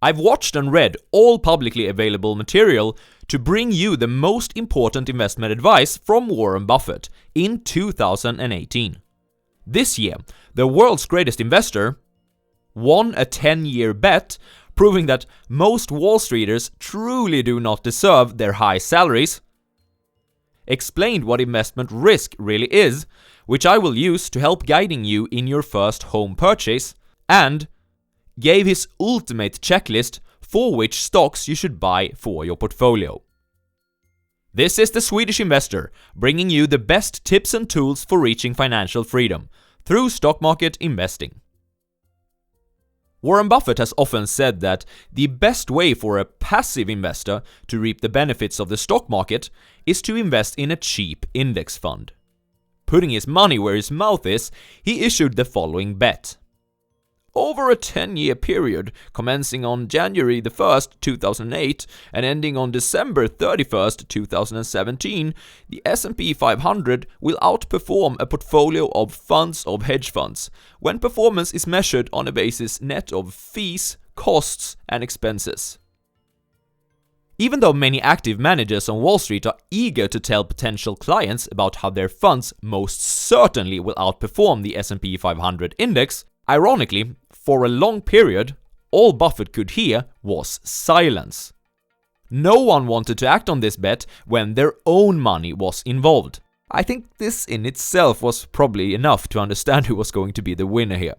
I've watched and read all publicly available material to bring you the most important investment advice from Warren Buffett in 2018. This year, the world's greatest investor won a 10-year bet proving that most Wall Streeters truly do not deserve their high salaries, explained what investment risk really is, which I will use to help guiding you in your first home purchase, and gave his ultimate checklist for which stocks you should buy for your portfolio. This is the Swedish investor, bringing you the best tips and tools for reaching financial freedom through stock market investing. Warren Buffett has often said that the best way for a passive investor to reap the benefits of the stock market is to invest in a cheap index fund. Putting his money where his mouth is, he issued the following bet. Over a 10-year period, commencing on January 1st, 2008 and ending on December 31st, 2017, the S&P 500 will outperform a portfolio of funds of hedge funds when performance is measured on a basis net of fees, costs, and expenses. Even though many active managers on Wall Street are eager to tell potential clients about how their funds most certainly will outperform the S&P 500 index, ironically, for a long period, all Buffett could hear was silence. No one wanted to act on this bet when their own money was involved. I think this in itself was probably enough to understand who was going to be the winner here.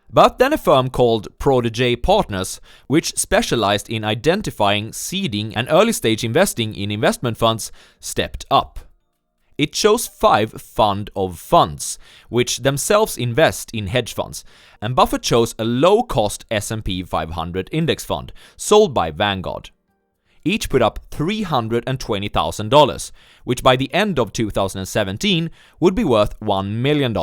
But then a firm called Protégé Partners, which specialized in identifying, seeding, and early-stage investing in investment funds, stepped up. It chose 5 fund of funds, which themselves invest in hedge funds, and Buffett chose a low-cost S&P 500 index fund sold by Vanguard. Each put up $320,000, which by the end of 2017 would be worth $1 million,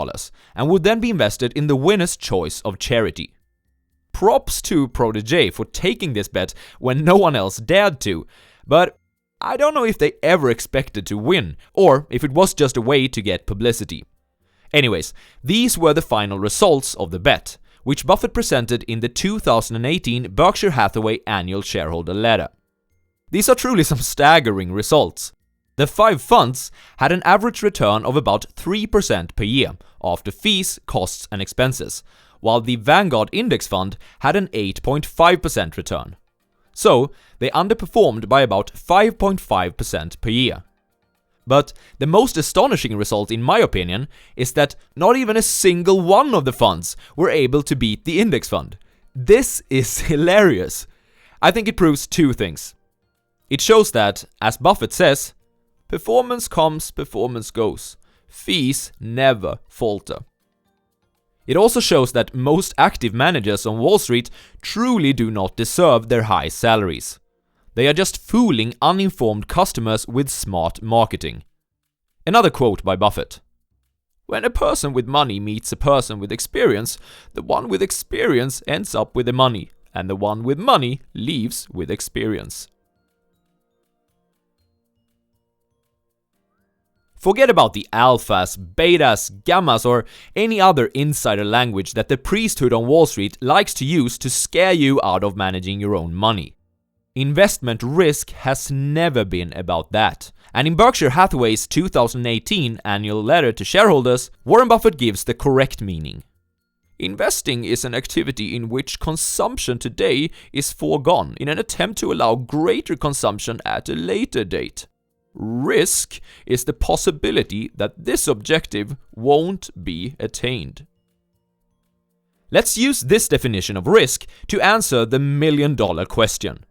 and would then be invested in the winner's choice of charity. Props to Protégé for taking this bet when no one else dared to, but I don't know if they ever expected to win, or if it was just a way to get publicity. Anyways, these were the final results of the bet, which Buffett presented in the 2018 Berkshire Hathaway annual shareholder letter. These are truly some staggering results. The 5 funds had an average return of about 3% per year, after fees, costs, and expenses, while the Vanguard Index Fund had an 8.5% return. So, they underperformed by about 5.5% per year. But the most astonishing result, in my opinion, is that not even a single one of the funds were able to beat the index fund. This is hilarious. I think it proves 2 things. It shows that, as Buffett says, performance comes, performance goes. Fees never falter. It also shows that most active managers on Wall Street truly do not deserve their high salaries. They are just fooling uninformed customers with smart marketing. Another quote by Buffett. When a person with money meets a person with experience, the one with experience ends up with the money, and the one with money leaves with experience. Forget about the alphas, betas, gammas, or any other insider language that the priesthood on Wall Street likes to use to scare you out of managing your own money. Investment risk has never been about that. And in Berkshire Hathaway's 2018 annual letter to shareholders, Warren Buffett gives the correct meaning. Investing is an activity in which consumption today is foregone in an attempt to allow greater consumption at a later date. Risk is the possibility that this objective won't be attained. Let's use this definition of risk to answer the million-dollar question.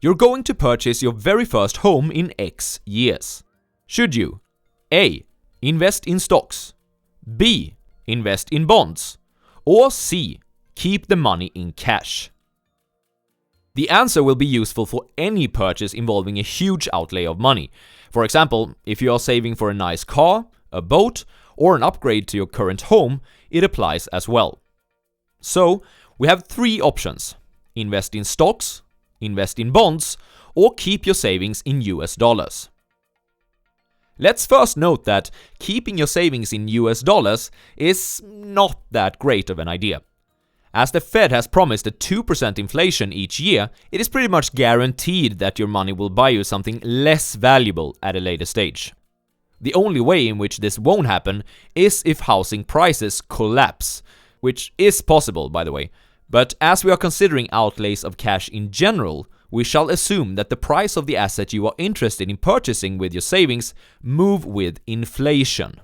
You're going to purchase your very first home in X years. Should you A. Invest in stocks, B. Invest in bonds, or C. Keep the money in cash? The answer will be useful for any purchase involving a huge outlay of money. For example, if you are saving for a nice car, a boat, or an upgrade to your current home, it applies as well. So, we have 3 options. Invest in stocks, invest in bonds, or keep your savings in US dollars. Let's first note that keeping your savings in US dollars is not that great of an idea. As the Fed has promised a 2% inflation each year, it is pretty much guaranteed that your money will buy you something less valuable at a later stage. The only way in which this won't happen is if housing prices collapse, which is possible, by the way. But as we are considering outlays of cash in general, we shall assume that the price of the asset you are interested in purchasing with your savings move with inflation.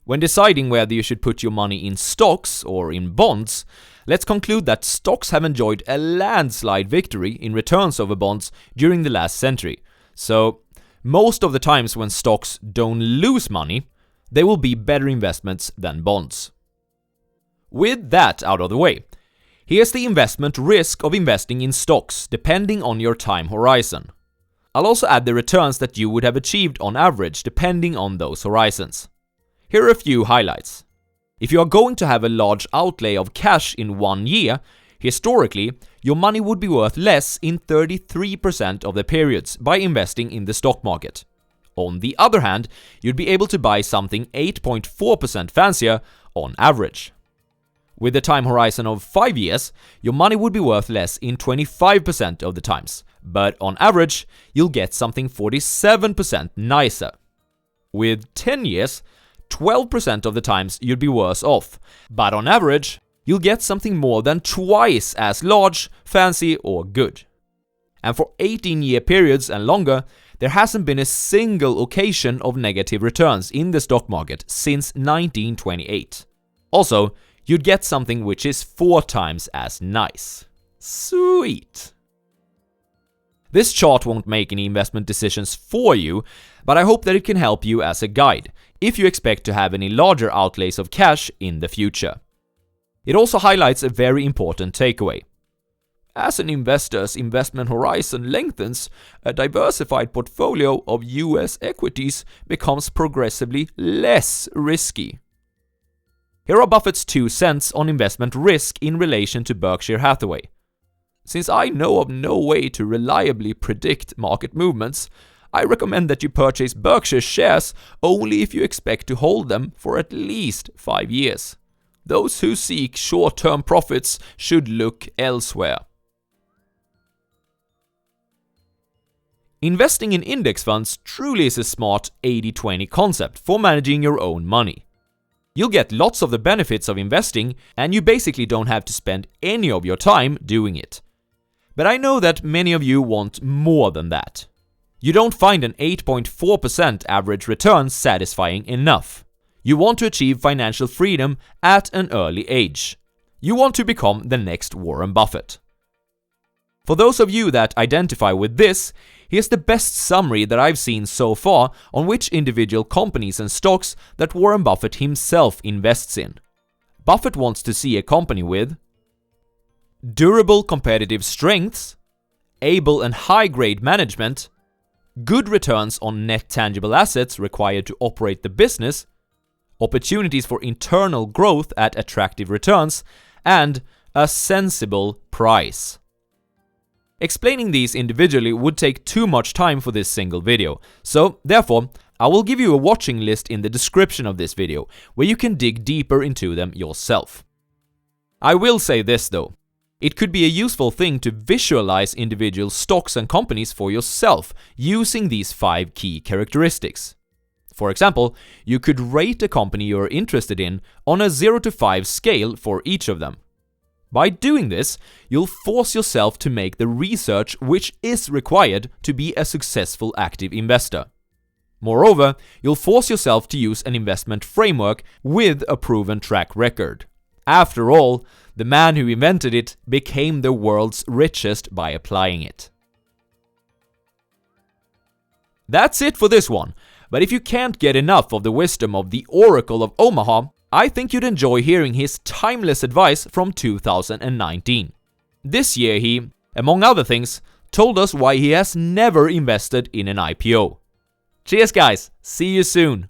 When deciding whether you should put your money in stocks or in bonds, let's conclude that stocks have enjoyed a landslide victory in returns over bonds during the last century. So, most of the times when stocks don't lose money, they will be better investments than bonds. With that out of the way, here's the investment risk of investing in stocks depending on your time horizon. I'll also add the returns that you would have achieved on average depending on those horizons. Here are a few highlights. If you are going to have a large outlay of cash in 1 year, historically, your money would be worth less in 33% of the periods by investing in the stock market. On the other hand, you'd be able to buy something 8.4% fancier on average. With a time horizon of 5 years, your money would be worth less in 25% of the times, but on average, you'll get something 47% nicer. With 10 years, 12% of the times you'd be worse off, but on average, you'll get something more than twice as large, fancy, or good. And for 18-year periods and longer, there hasn't been a single occasion of negative returns in the stock market since 1928. Also, you'd get something which is 4 times as nice. Sweet! This chart won't make any investment decisions for you, but I hope that it can help you as a guide if you expect to have any larger outlays of cash in the future. It also highlights a very important takeaway. As an investor's investment horizon lengthens, a diversified portfolio of US equities becomes progressively less risky. Here are Buffett's 2 cents on investment risk in relation to Berkshire Hathaway. Since I know of no way to reliably predict market movements, I recommend that you purchase Berkshire shares only if you expect to hold them for at least 5 years. Those who seek short-term profits should look elsewhere. Investing in index funds truly is a smart 80-20 concept for managing your own money. You'll get lots of the benefits of investing, and you basically don't have to spend any of your time doing it. But I know that many of you want more than that. You don't find an 8.4% average return satisfying enough. You want to achieve financial freedom at an early age. You want to become the next Warren Buffett. For those of you that identify with this, here's the best summary that I've seen so far on which individual companies and stocks that Warren Buffett himself invests in. Buffett wants to see a company with durable competitive strengths, able and high-grade management, good returns on net tangible assets required to operate the business, opportunities for internal growth at attractive returns, and a sensible price. Explaining these individually would take too much time for this single video, so therefore, I will give you a watching list in the description of this video, where you can dig deeper into them yourself. I will say this though. It could be a useful thing to visualize individual stocks and companies for yourself using these 5 key characteristics. For example, you could rate a company you're interested in on a 0 to 5 scale for each of them. By doing this, you'll force yourself to make the research which is required to be a successful active investor. Moreover, you'll force yourself to use an investment framework with a proven track record. After all, the man who invented it became the world's richest by applying it. That's it for this one, but if you can't get enough of the wisdom of the Oracle of Omaha, I think you'd enjoy hearing his timeless advice from 2019. This year he, among other things, told us why he has never invested in an IPO. Cheers guys, see you soon!